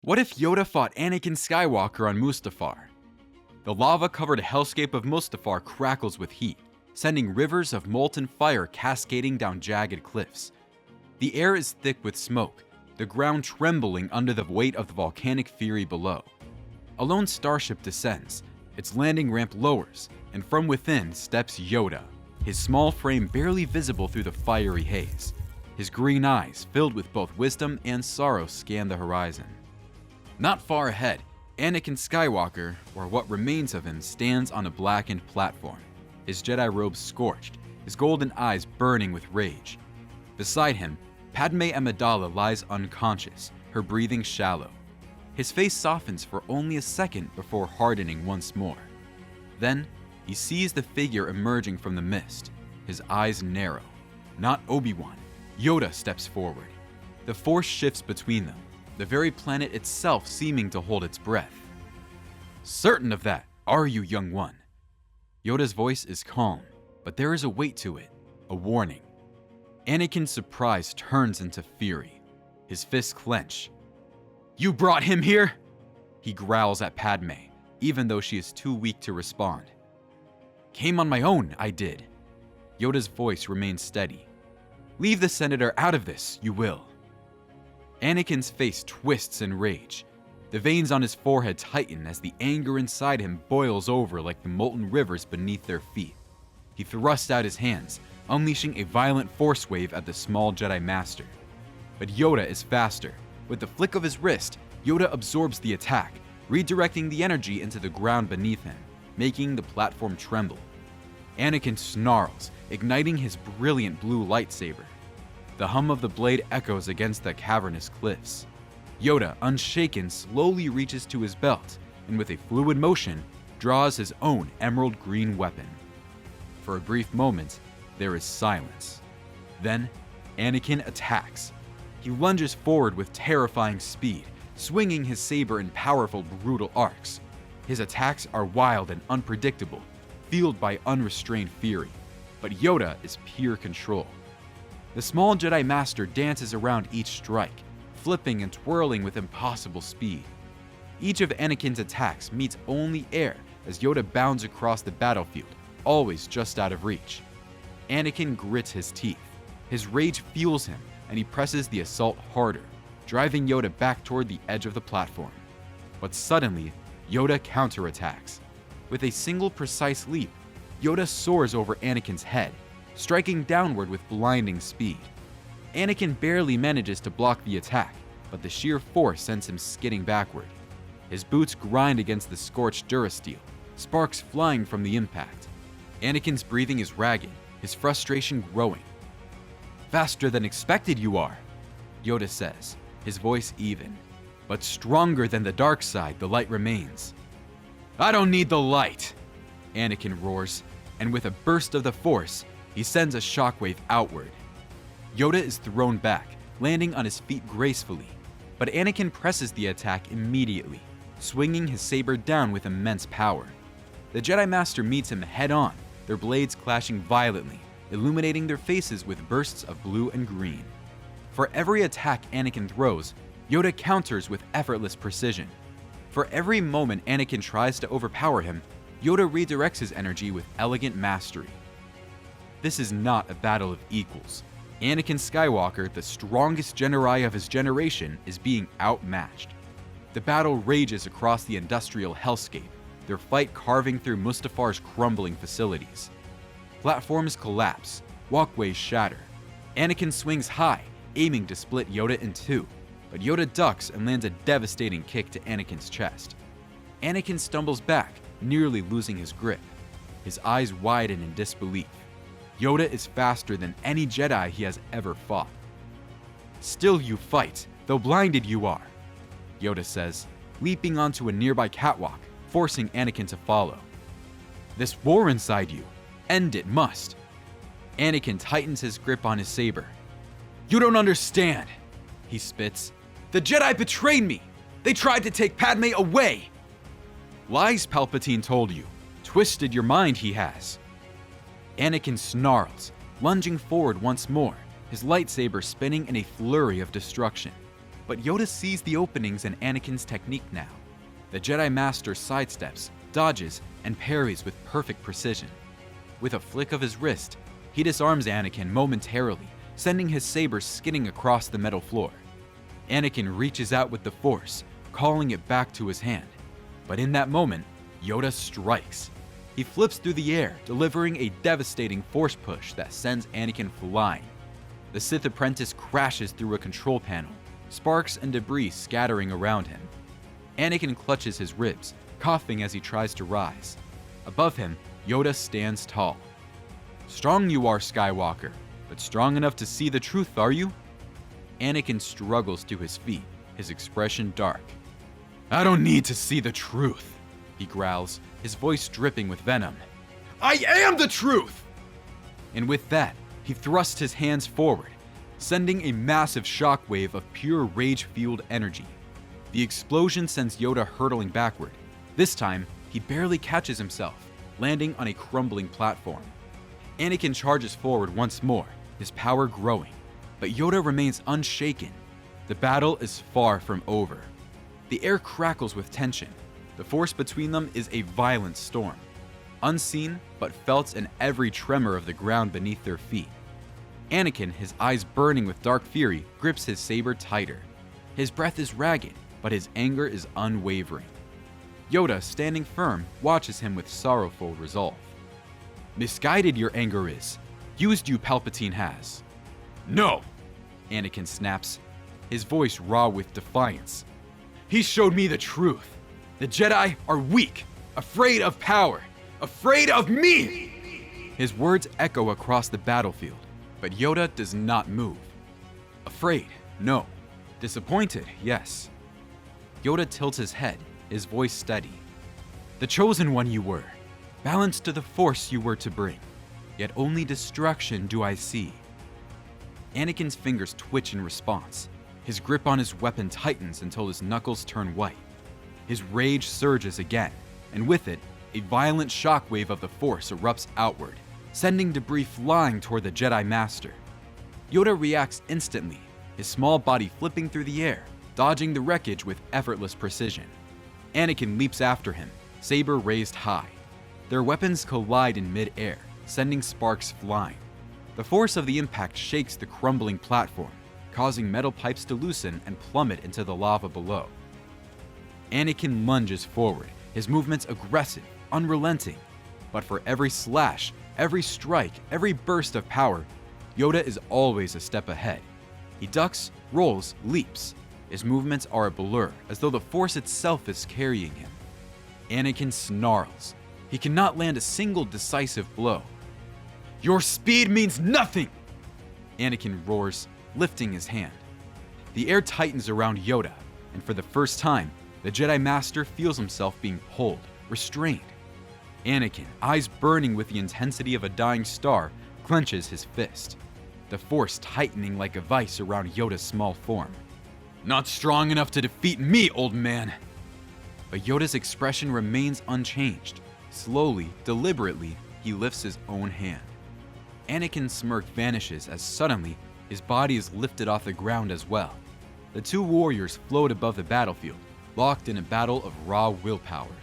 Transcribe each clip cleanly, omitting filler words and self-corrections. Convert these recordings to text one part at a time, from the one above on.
What if Yoda fought Anakin Skywalker on Mustafar? The lava-covered hellscape of Mustafar crackles with heat, sending rivers of molten fire cascading down jagged cliffs. The air is thick with smoke, the ground trembling under the weight of the volcanic fury below. A lone starship descends, its landing ramp lowers, and from within steps Yoda, his small frame barely visible through the fiery haze. His green eyes, filled with both wisdom and sorrow, scan the horizon. Not far ahead, Anakin Skywalker, or what remains of him, stands on a blackened platform, his Jedi robes scorched, his golden eyes burning with rage. Beside him, Padme Amidala lies unconscious, her breathing shallow. His face softens for only a second before hardening once more. Then, he sees the figure emerging from the mist, his eyes narrow. Not Obi-Wan, Yoda steps forward. The Force shifts between them, the very planet itself seeming to hold its breath. "Certain of that, are you, young one?" Yoda's voice is calm, but there is a weight to it, a warning. Anakin's surprise turns into fury. His fists clench. "You brought him here?" He growls at Padme, even though she is too weak to respond. "Came on my own, I did." Yoda's voice remains steady. "Leave the Senator out of this, you will." Anakin's face twists in rage. The veins on his forehead tighten as the anger inside him boils over like the molten rivers beneath their feet. He thrusts out his hands, unleashing a violent force wave at the small Jedi Master. But Yoda is faster. With the flick of his wrist, Yoda absorbs the attack, redirecting the energy into the ground beneath him, making the platform tremble. Anakin snarls, igniting his brilliant blue lightsaber. The hum of the blade echoes against the cavernous cliffs. Yoda, unshaken, slowly reaches to his belt and with a fluid motion, draws his own emerald green weapon. For a brief moment, there is silence. Then, Anakin attacks. He lunges forward with terrifying speed, swinging his saber in powerful, brutal arcs. His attacks are wild and unpredictable, fueled by unrestrained fury. But Yoda is pure control. The small Jedi Master dances around each strike, flipping and twirling with impossible speed. Each of Anakin's attacks meets only air as Yoda bounds across the battlefield, always just out of reach. Anakin grits his teeth. His rage fuels him, and he presses the assault harder, driving Yoda back toward the edge of the platform. But suddenly, Yoda counterattacks. With a single precise leap, Yoda soars over Anakin's head, striking downward with blinding speed. Anakin barely manages to block the attack, but the sheer force sends him skidding backward. His boots grind against the scorched durasteel, sparks flying from the impact. Anakin's breathing is ragged, his frustration growing. "Faster than expected you are," Yoda says, his voice even. "But stronger than the dark side, the light remains." "I don't need the light," Anakin roars, and with a burst of the Force, he sends a shockwave outward. Yoda is thrown back, landing on his feet gracefully, but Anakin presses the attack immediately, swinging his saber down with immense power. The Jedi Master meets him head-on, their blades clashing violently, illuminating their faces with bursts of blue and green. For every attack Anakin throws, Yoda counters with effortless precision. For every moment Anakin tries to overpower him, Yoda redirects his energy with elegant mastery. This is not a battle of equals. Anakin Skywalker, the strongest Jedi of his generation, is being outmatched. The battle rages across the industrial hellscape, their fight carving through Mustafar's crumbling facilities. Platforms collapse, walkways shatter. Anakin swings high, aiming to split Yoda in two, but Yoda ducks and lands a devastating kick to Anakin's chest. Anakin stumbles back, nearly losing his grip. His eyes widen in disbelief. Yoda is faster than any Jedi he has ever fought. "Still you fight, though blinded you are," Yoda says, leaping onto a nearby catwalk, forcing Anakin to follow. "This war inside you, end it must." Anakin tightens his grip on his saber. "You don't understand," he spits. "The Jedi betrayed me! They tried to take Padme away!" "Lies Palpatine told you. Twisted your mind he has." Anakin snarls, lunging forward once more, his lightsaber spinning in a flurry of destruction. But Yoda sees the openings in Anakin's technique now. The Jedi Master sidesteps, dodges, and parries with perfect precision. With a flick of his wrist, he disarms Anakin momentarily, sending his saber skidding across the metal floor. Anakin reaches out with the Force, calling it back to his hand. But in that moment, Yoda strikes. He flips through the air, delivering a devastating Force push that sends Anakin flying. The Sith apprentice crashes through a control panel, sparks and debris scattering around him. Anakin clutches his ribs, coughing as he tries to rise. Above him, Yoda stands tall. "Strong you are, Skywalker, but strong enough to see the truth, are you?" Anakin struggles to his feet, his expression dark. "I don't need to see the truth," he growls, his voice dripping with venom. "I am the truth!" And with that, he thrusts his hands forward, sending a massive shockwave of pure rage-fueled energy. The explosion sends Yoda hurtling backward. This time, he barely catches himself, landing on a crumbling platform. Anakin charges forward once more, his power growing, but Yoda remains unshaken. The battle is far from over. The air crackles with tension. The Force between them is a violent storm, unseen but felt in every tremor of the ground beneath their feet. Anakin, his eyes burning with dark fury, grips his saber tighter. His breath is ragged, but his anger is unwavering. Yoda, standing firm, watches him with sorrowful resolve. "Misguided your anger is. Used you, Palpatine has." "No!" Anakin snaps, his voice raw with defiance. "He showed me the truth. The Jedi are weak, afraid of power, afraid of me!" His words echo across the battlefield, but Yoda does not move. Afraid, no. Disappointed, yes. Yoda tilts his head, his voice steady. "The chosen one you were, balance to the Force you were to bring, yet only destruction do I see." Anakin's fingers twitch in response. His grip on his weapon tightens until his knuckles turn white. His rage surges again, and with it, a violent shockwave of the Force erupts outward, sending debris flying toward the Jedi Master. Yoda reacts instantly, his small body flipping through the air, dodging the wreckage with effortless precision. Anakin leaps after him, saber raised high. Their weapons collide in mid-air, sending sparks flying. The force of the impact shakes the crumbling platform, causing metal pipes to loosen and plummet into the lava below. Anakin lunges forward, his movements aggressive, unrelenting. But for every slash, every strike, every burst of power, Yoda is always a step ahead. He ducks, rolls, leaps. His movements are a blur, as though the Force itself is carrying him. Anakin snarls. He cannot land a single decisive blow. "Your speed means nothing!" Anakin roars, lifting his hand. The air tightens around Yoda, and for the first time, the Jedi Master feels himself being pulled, restrained. Anakin, eyes burning with the intensity of a dying star, clenches his fist, the Force tightening like a vice around Yoda's small form. "Not strong enough to defeat me, old man!" But Yoda's expression remains unchanged. Slowly, deliberately, he lifts his own hand. Anakin's smirk vanishes as suddenly, his body is lifted off the ground as well. The two warriors float above the battlefield, locked in a battle of raw willpower.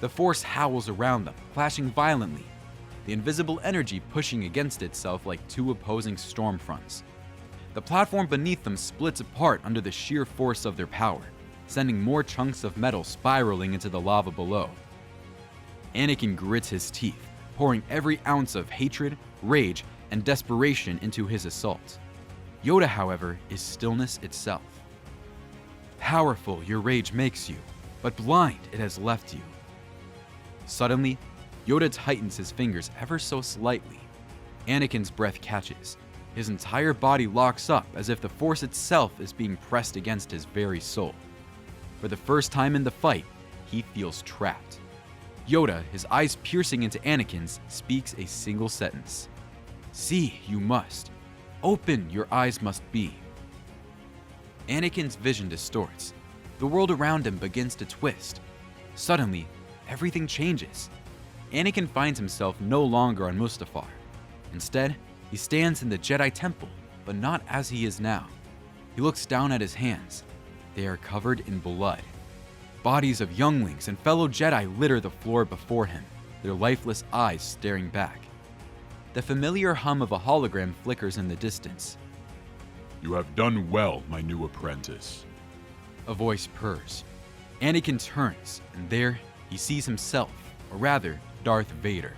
The Force howls around them, clashing violently, the invisible energy pushing against itself like two opposing storm fronts. The platform beneath them splits apart under the sheer force of their power, sending more chunks of metal spiraling into the lava below. Anakin grits his teeth, pouring every ounce of hatred, rage, and desperation into his assault. Yoda, however, is stillness itself. Powerful your rage makes you, but blind it has left you. Suddenly, Yoda tightens his fingers ever so slightly. Anakin's breath catches. His entire body locks up as if the Force itself is being pressed against his very soul. For the first time in the fight, he feels trapped. Yoda, his eyes piercing into Anakin's, speaks a single sentence. "See, you must. Open your eyes must be." Anakin's vision distorts. The world around him begins to twist. Suddenly, everything changes. Anakin finds himself no longer on Mustafar. Instead, he stands in the Jedi Temple, but not as he is now. He looks down at his hands, They are covered in blood. Bodies of younglings and fellow Jedi litter the floor before him, their lifeless eyes staring back. The familiar hum of a hologram flickers in the distance. You have done well, my new apprentice. A voice purrs. Anakin turns, and there he sees himself, or rather, Darth Vader.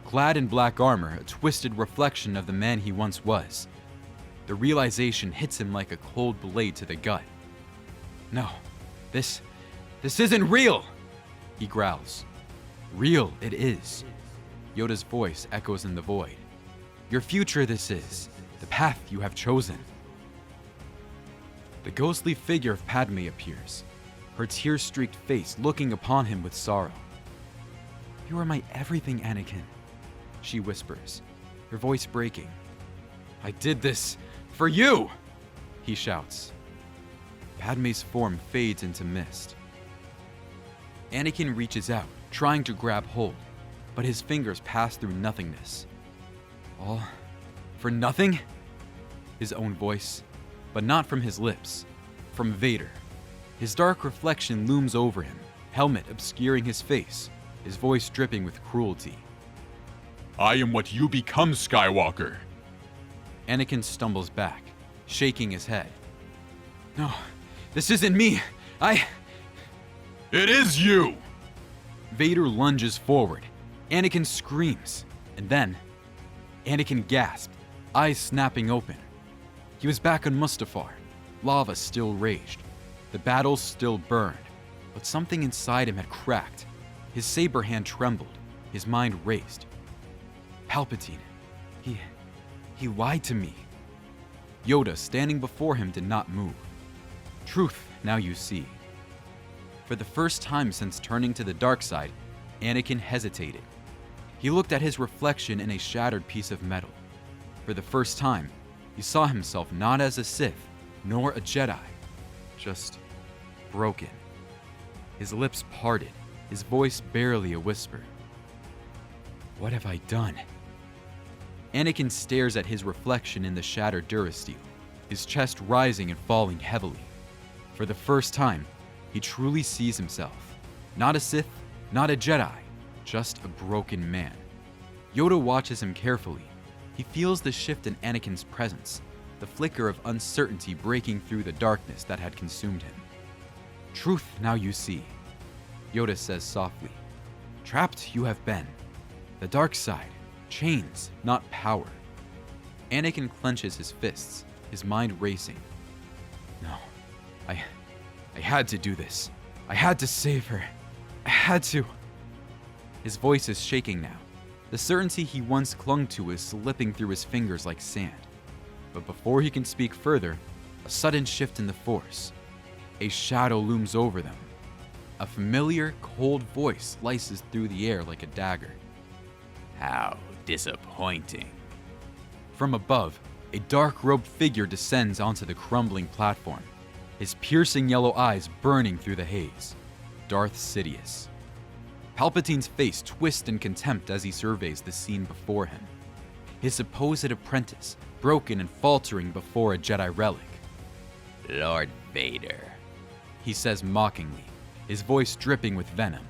Clad in black armor, a twisted reflection of the man he once was. The realization hits him like a cold blade to the gut. No, this isn't real, he growls. Real it is. Yoda's voice echoes in the void. Your future this is, the path you have chosen. The ghostly figure of Padme appears, her tear-streaked face looking upon him with sorrow. You are my everything, Anakin, she whispers, her voice breaking. I did this for you, he shouts. Padme's form fades into mist. Anakin reaches out, trying to grab hold, but his fingers pass through nothingness. All for nothing? His own voice, but not from his lips, from Vader. His dark reflection looms over him, helmet obscuring his face, his voice dripping with cruelty. I am what you become, Skywalker. Anakin stumbles back, shaking his head. No, this isn't me. It is you! Vader lunges forward. Anakin screams, and then Anakin gasped, eyes snapping open. He was back on Mustafar. Lava still raged. The battle still burned, but something inside him had cracked. His saber hand trembled. His mind raced. Palpatine. He lied to me. Yoda, standing before him, did not move. Truth, now you see. For the first time since turning to the dark side, Anakin hesitated. He looked at his reflection in a shattered piece of metal. For the first time, he saw himself not as a Sith, nor a Jedi, just broken. His lips parted, his voice barely a whisper. What have I done? Anakin stares at his reflection in the shattered durasteel, his chest rising and falling heavily. For the first time, he truly sees himself. Not a Sith, not a Jedi, just a broken man. Yoda watches him carefully. He feels the shift in Anakin's presence, the flicker of uncertainty breaking through the darkness that had consumed him. Truth now you see, Yoda says softly. Trapped you have been. The dark side, chains, not power. Anakin clenches his fists, his mind racing. No, I had to do this. I had to save her. I had to. His voice is shaking now. The certainty he once clung to is slipping through his fingers like sand. But before he can speak further, a sudden shift in the Force. A shadow looms over them. A familiar, cold voice slices through the air like a dagger. How disappointing. From above, a dark-robed figure descends onto the crumbling platform, his piercing yellow eyes burning through the haze. Darth Sidious. Palpatine's face twists in contempt as he surveys the scene before him. His supposed apprentice, broken and faltering before a Jedi relic. Lord Vader. He says mockingly, his voice dripping with venom.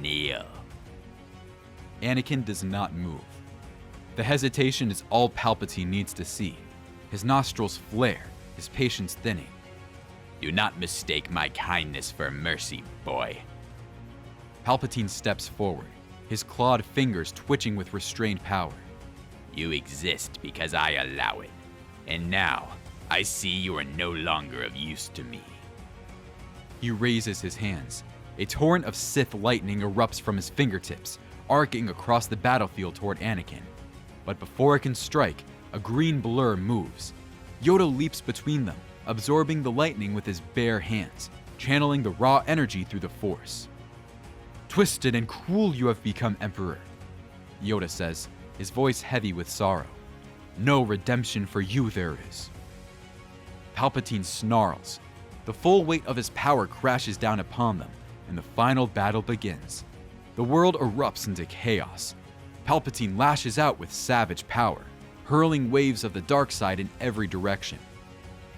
Kneel. Anakin does not move. The hesitation is all Palpatine needs to see. His nostrils flare, his patience thinning. Do not mistake my kindness for mercy, boy. Palpatine steps forward, his clawed fingers twitching with restrained power. You exist because I allow it. And now, I see you are no longer of use to me. He raises his hands. A torrent of Sith lightning erupts from his fingertips, arcing across the battlefield toward Anakin. But before it can strike, a green blur moves. Yoda leaps between them, absorbing the lightning with his bare hands, channeling the raw energy through the Force. Twisted and cruel you have become, Emperor, Yoda says, his voice heavy with sorrow. No redemption for you there is. Palpatine snarls. The full weight of his power crashes down upon them, and the final battle begins. The world erupts into chaos. Palpatine lashes out with savage power, hurling waves of the dark side in every direction.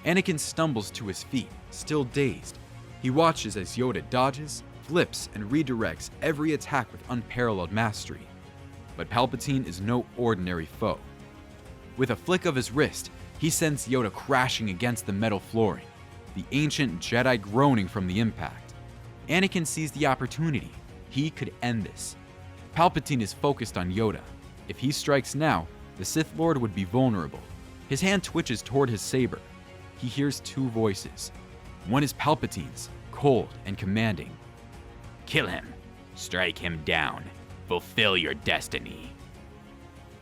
Anakin stumbles to his feet, Still dazed, he watches as Yoda dodges, flips, and redirects every attack with unparalleled mastery. But Palpatine is no ordinary foe. With a flick of his wrist, he sends Yoda crashing against the metal flooring, the ancient Jedi groaning from the impact. Anakin sees the opportunity. He could end this. Palpatine is focused on Yoda. If he strikes now, the Sith Lord would be vulnerable. His hand twitches toward his saber. He hears two voices. One is Palpatine's, cold and commanding. Kill him. Strike him down. Fulfill your destiny.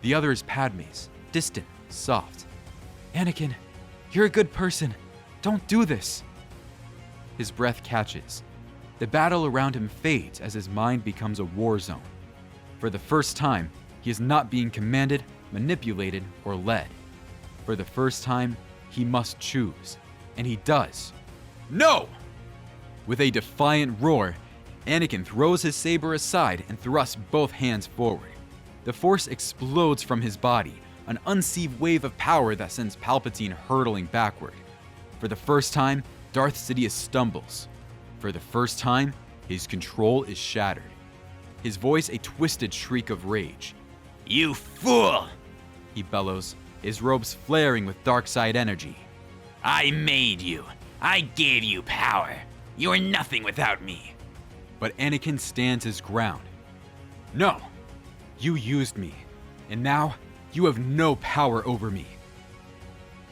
The other is Padme's, distant, soft. Anakin, you're a good person. Don't do this. His breath catches. The battle around him fades as his mind becomes a war zone. For the first time, he is not being commanded, manipulated, or led. For the first time, he must choose. And he does. No! With a defiant roar, Anakin throws his saber aside and thrusts both hands forward. The Force explodes from his body, an unseen wave of power that sends Palpatine hurtling backward. For the first time, Darth Sidious stumbles. For the first time, his control is shattered. His voice a twisted shriek of rage. You fool! He bellows, his robes flaring with dark side energy. I made you. I gave you power. You are nothing without me. But Anakin stands his ground. No! You used me, and now you have no power over me.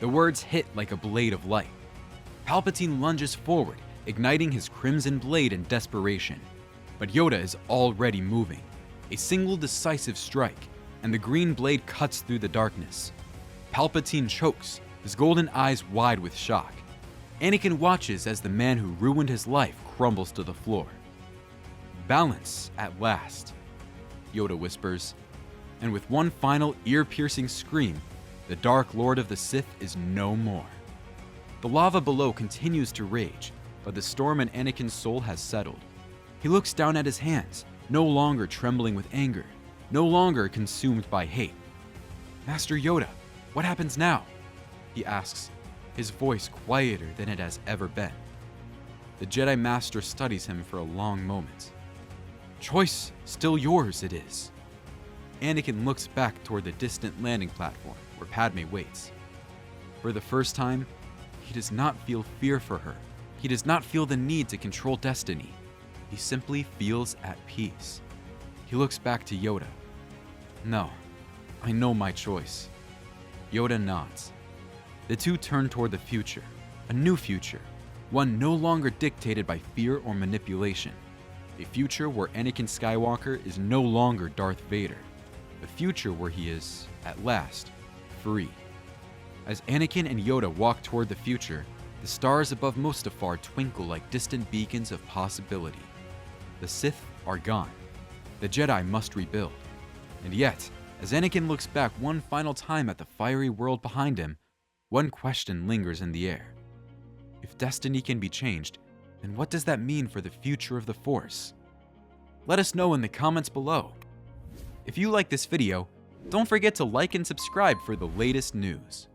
The words hit like a blade of light. Palpatine lunges forward, igniting his crimson blade in desperation. But Yoda is already moving. A single decisive strike, and the green blade cuts through the darkness. Palpatine chokes, his golden eyes wide with shock. Anakin watches as the man who ruined his life crumbles to the floor. Balance at last, Yoda whispers, and with one final ear-piercing scream, the Dark Lord of the Sith is no more. The lava below continues to rage, but the storm in Anakin's soul has settled. He looks down at his hands, no longer trembling with anger, no longer consumed by hate. Master Yoda, what happens now? He asks, his voice quieter than it has ever been. The Jedi Master studies him for a long moment. Choice still yours, it is. Anakin looks back toward the distant landing platform where Padme waits. For the first time, he does not feel fear for her. He does not feel the need to control destiny. He simply feels at peace. He looks back to Yoda. No, I know my choice. Yoda nods. The two turn toward the future, a new future, one no longer dictated by fear or manipulation. A future where Anakin Skywalker is no longer Darth Vader. A future where he is, at last, free. As Anakin and Yoda walk toward the future, the stars above Mustafar twinkle like distant beacons of possibility. The Sith are gone. The Jedi must rebuild. And yet, as Anakin looks back one final time at the fiery world behind him, one question lingers in the air. If destiny can be changed, then what does that mean for the future of the Force? Let us know in the comments below. If you like this video, don't forget to like and subscribe for the latest news.